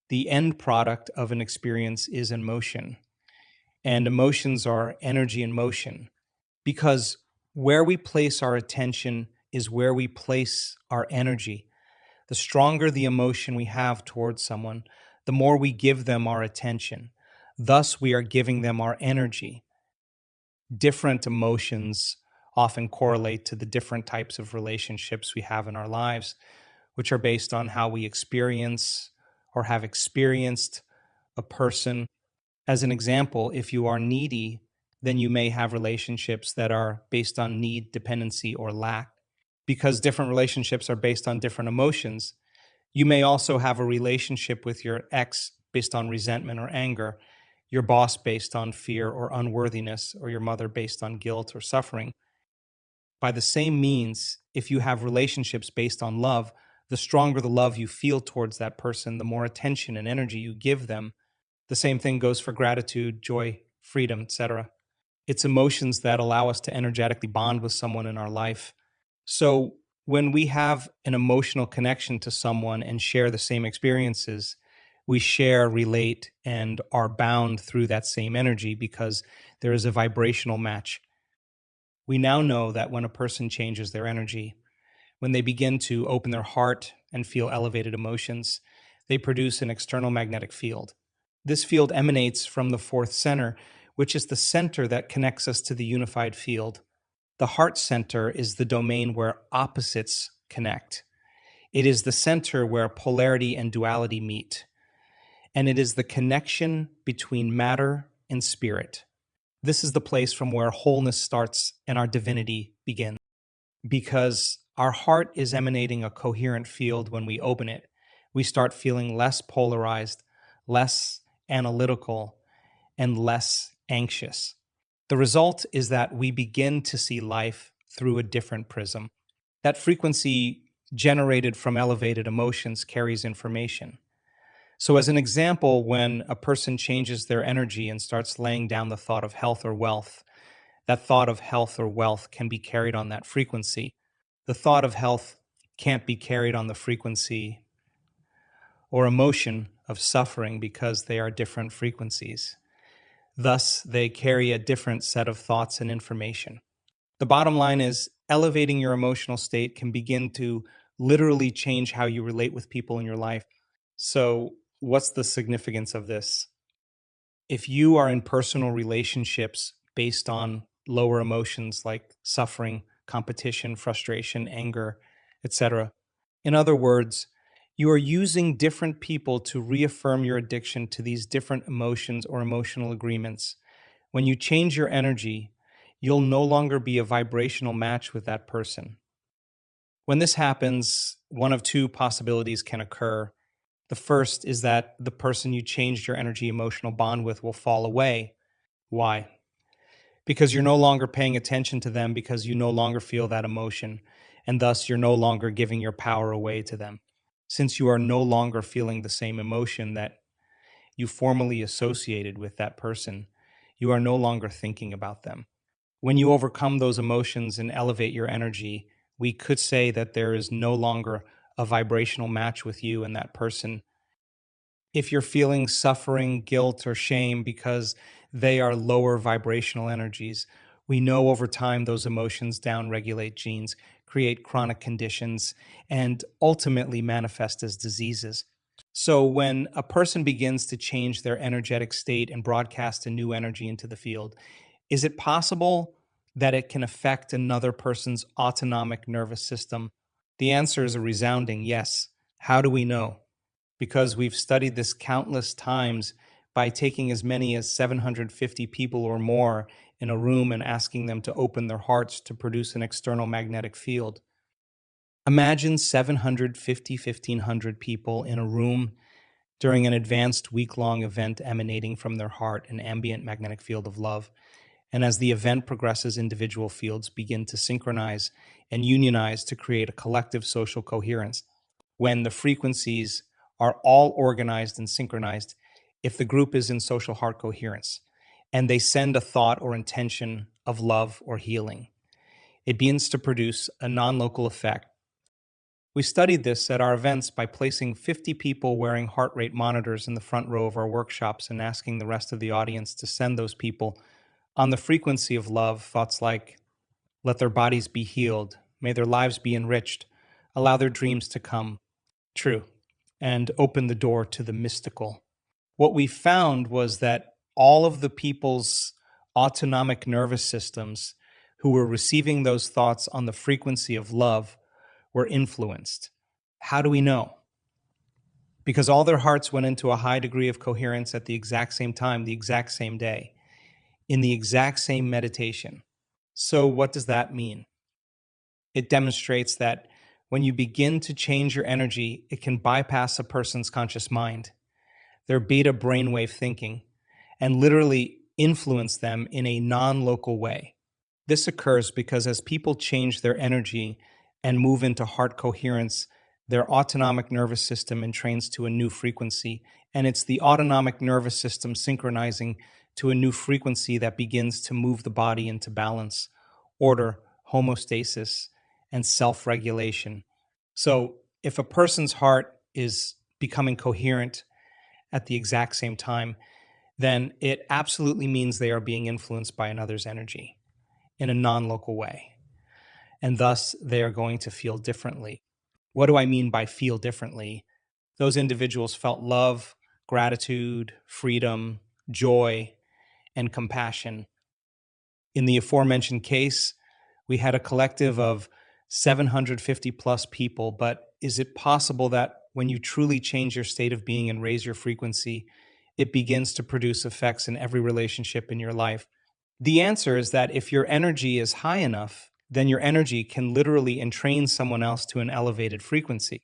The end product of an experience is emotion, and emotions are energy in motion because where we place our attention is where we place our energy. The stronger the emotion we have towards someone, the more we give them our attention. Thus, we are giving them our energy. Different emotions often correlate to the different types of relationships we have in our lives, which are based on how we experience or have experienced a person. As an example, if you are needy, then you may have relationships that are based on need, dependency, or lack. Because different relationships are based on different emotions, you may also have a relationship with your ex based on resentment or anger, your boss based on fear or unworthiness, or your mother based on guilt or suffering. By the same means, if you have relationships based on love, the stronger the love you feel towards that person, the more attention and energy you give them. The same thing goes for gratitude, joy, freedom, etc. It's emotions that allow us to energetically bond with someone in our life. So, when we have an emotional connection to someone and share the same experiences, we share, relate, and are bound through that same energy because there is a vibrational match. We now know that when a person changes their energy, when they begin to open their heart and feel elevated emotions, they produce an external magnetic field. This field emanates from the fourth center, which is the center that connects us to the unified field. The heart center is the domain where opposites connect. It is the center where polarity and duality meet. And it is the connection between matter and spirit. This is the place from where wholeness starts and our divinity begins. Because our heart is emanating a coherent field when we open it, we start feeling less polarized, less analytical, and less anxious. The result is that we begin to see life through a different prism. That frequency generated from elevated emotions carries information. So, as an example, when a person changes their energy and starts laying down the thought of health or wealth, that thought of health or wealth can be carried on that frequency. The thought of health can't be carried on the frequency or emotion of suffering because they are different frequencies. Thus, they carry a different set of thoughts and information. The bottom line is elevating your emotional state can begin to literally change how you relate with people in your life. So, what's the significance of this? If you are in personal relationships based on lower emotions like suffering, competition, frustration, anger, etc., in other words, you are using different people to reaffirm your addiction to these different emotions or emotional agreements. When you change your energy, you'll no longer be a vibrational match with that person. When this happens, one of two possibilities can occur. The first is that the person you changed your energy emotional bond with will fall away. Why? Because you're no longer paying attention to them because you no longer feel that emotion, and thus you're no longer giving your power away to them. Since you are no longer feeling the same emotion that you formerly associated with that person, you are no longer thinking about them. When you overcome those emotions and elevate your energy, we could say that there is no longer a vibrational match with you and that person. If you're feeling suffering, guilt, or shame because they are lower vibrational energies, we know over time those emotions downregulate genes, create chronic conditions, and ultimately manifest as diseases. So, when a person begins to change their energetic state and broadcast a new energy into the field, is it possible that it can affect another person's autonomic nervous system? The answer is a resounding yes. How do we know? Because we've studied this countless times by taking as many as 750 people or more in a room and asking them to open their hearts to produce an external magnetic field. Imagine 750, 1,500 people in a room during an advanced week-long event emanating from their heart an ambient magnetic field of love. And as the event progresses, individual fields begin to synchronize and unionize to create a collective social coherence. When the frequencies are all organized and synchronized, if the group is in social heart coherence, and they send a thought or intention of love or healing, it begins to produce a non local effect We studied this at our events by placing 50 people wearing heart rate monitors in the front row of our workshops and asking the rest of the audience to send those people on the frequency of love thoughts like, let their bodies be healed, may their lives be enriched, allow their dreams to come true, and open the door to the mystical. What we found was that all of the people's autonomic nervous systems who were receiving those thoughts on the frequency of love were influenced. How do we know? Because all their hearts went into a high degree of coherence at the exact same time, the exact same day, in the exact same meditation. So, what does that mean? It demonstrates that when you begin to change your energy, it can bypass a person's conscious mind, their beta brainwave thinking, and literally influence them in a non local way. This occurs because as people change their energy and move into heart coherence, their autonomic nervous system entrains to a new frequency, and it's the autonomic nervous system synchronizing to a new frequency that begins to move the body into balance, order, homeostasis, and self regulation. So, if a person's heart is becoming coherent at the exact same time, then it absolutely means they are being influenced by another's energy in a non local way. And thus, they are going to feel differently. What do I mean by feel differently? Those individuals felt love, gratitude, freedom, joy, and compassion. In the aforementioned case, we had a collective of 750 plus people, but is it possible that when you truly change your state of being and raise your frequency, it begins to produce effects in every relationship in your life? The answer is that if your energy is high enough, then your energy can literally entrain someone else to an elevated frequency.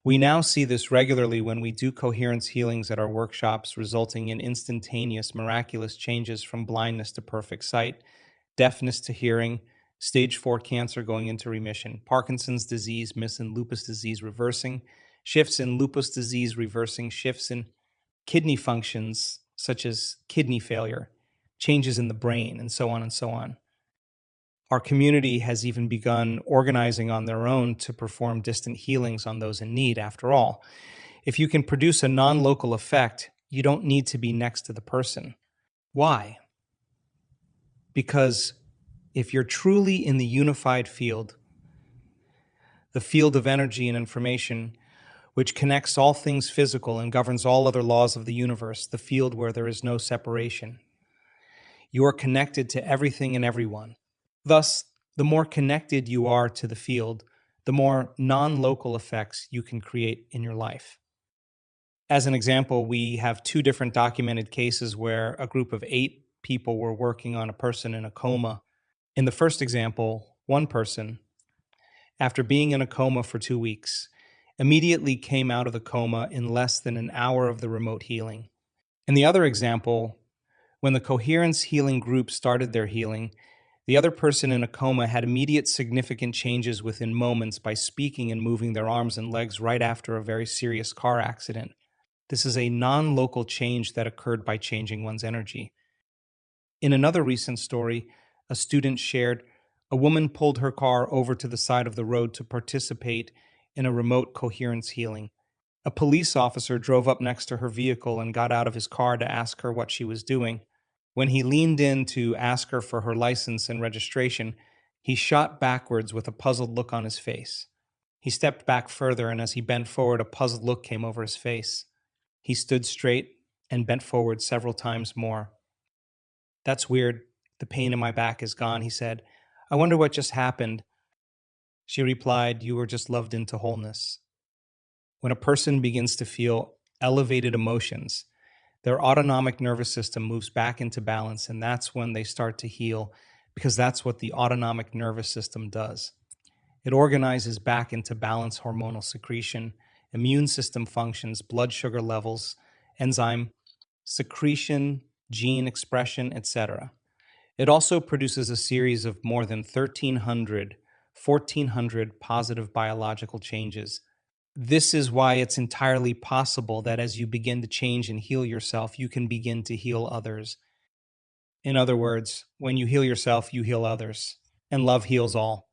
We now see this regularly when we do coherence healings at our workshops, resulting in instantaneous, miraculous changes from blindness to perfect sight, deafness to hearing, stage 4 cancer going into remission, Parkinson's disease, missing lupus disease reversing, shifts in lupus disease reversing, shifts in kidney functions such as kidney failure, changes in the brain, and so on and so on. Our community has even begun organizing on their own to perform distant healings on those in need. After all, if you can produce a non-local effect, you don't need to be next to the person. Why? Because if you're truly in the unified field, the field of energy and information, which connects all things physical and governs all other laws of the universe, the field where there is no separation, you are connected to everything and everyone. Thus, the more connected you are to the field, the more non-local effects you can create in your life. As an example, we have 2 different documented cases where a group of 8 people were working on a person in a coma. In the first example, one person, after being in a coma for 2 weeks, immediately came out of the coma in less than an hour of the remote healing. In the other example, when the coherence healing group started their healing, the other person in a coma had immediate significant changes within moments by speaking and moving their arms and legs right after a very serious car accident. This is a non-local change that occurred by changing one's energy. In another recent story, a student shared, a woman pulled her car over to the side of the road to participate in a remote coherence healing. A police officer drove up next to her vehicle and got out of his car to ask her what she was doing. When he leaned in to ask her for her license and registration, he shot backwards with a puzzled look on his face. He stepped back further, and as he bent forward, a puzzled look came over his face. He stood straight and bent forward several times more. "That's weird. The pain in my back is gone," he said. "I wonder what just happened." She replied, "You were just loved into wholeness." When a person begins to feel elevated emotions, their autonomic nervous system moves back into balance, and that's when they start to heal, because that's what the autonomic nervous system does. It organizes back into balance hormonal secretion, immune system functions, blood sugar levels, enzyme secretion, gene expression, etc. It also produces a series of more than 1,400 positive biological changes. This is why it's entirely possible that as you begin to change and heal yourself, you can begin to heal others. In other words, when you heal yourself, you heal others, and love heals all.